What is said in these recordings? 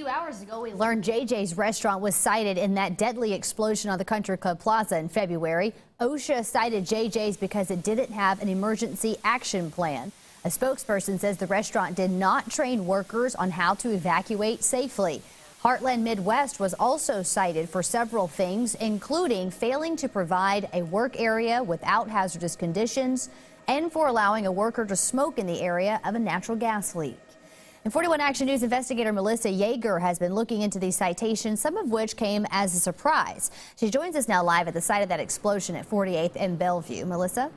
few hours ago, we learned JJ's restaurant was cited in that deadly explosion on the Country Club Plaza in February. OSHA cited JJ's because it didn't have an emergency action plan. A spokesperson says the restaurant did not train workers on how to evacuate safely. Heartland Midwest was also cited for several things, including failing to provide a work area without hazardous conditions and for allowing a worker to smoke in the area of a natural gas leak. In 41 Action News, investigator Melissa Yeager has been looking into these citations, some of which came as a surprise. She joins us now live at the site of that explosion at 48th and Bellevue. Melissa?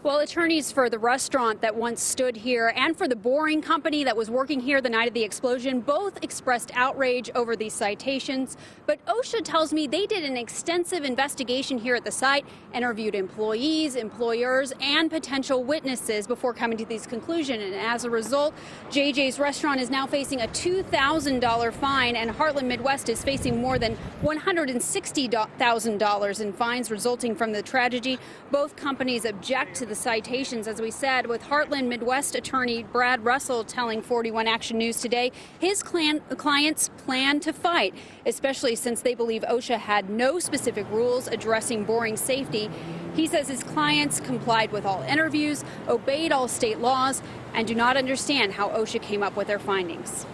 Well, attorneys for the restaurant that once stood here and for the boring company that was working here the night of the explosion both expressed outrage over these citations. But OSHA tells me they did an extensive investigation here at the site, interviewed employees, employers, and potential witnesses before coming to this conclusion. And as a result, JJ's restaurant is now facing a $2,000 fine, and Heartland Midwest is facing more than $160,000 in fines resulting from the tragedy. Both companies object to the citations, as we said, with Heartland Midwest attorney Brad Russell telling 41 Action News today his clients plan to fight, especially since they believe OSHA had no specific rules addressing boring safety. He says his clients complied with all interviews, obeyed all state laws, and do not understand how OSHA came up with their findings.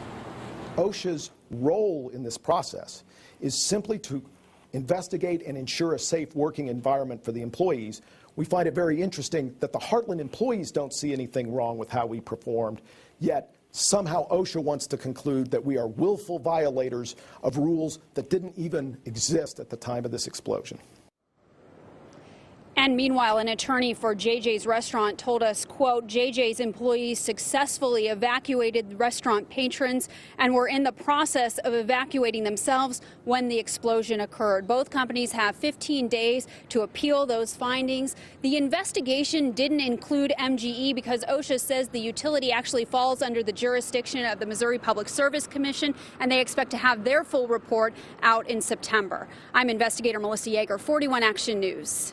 OSHA's role in this process is simply to investigate and ensure a safe working environment for the employees. We find it very interesting that the Heartland employees don't see anything wrong with how we performed, yet somehow OSHA wants to conclude that we are willful violators of rules that didn't even exist at the time of this explosion. And meanwhile, an attorney for JJ's restaurant told us, quote, JJ's employees successfully evacuated restaurant patrons and were in the process of evacuating themselves when the explosion occurred. Both companies have 15 days to appeal those findings. The investigation didn't include MGE because OSHA says the utility actually falls under the jurisdiction of the Missouri Public Service Commission, and they expect to have their full report out in September. I'm investigator Melissa Yeager, 41 Action News.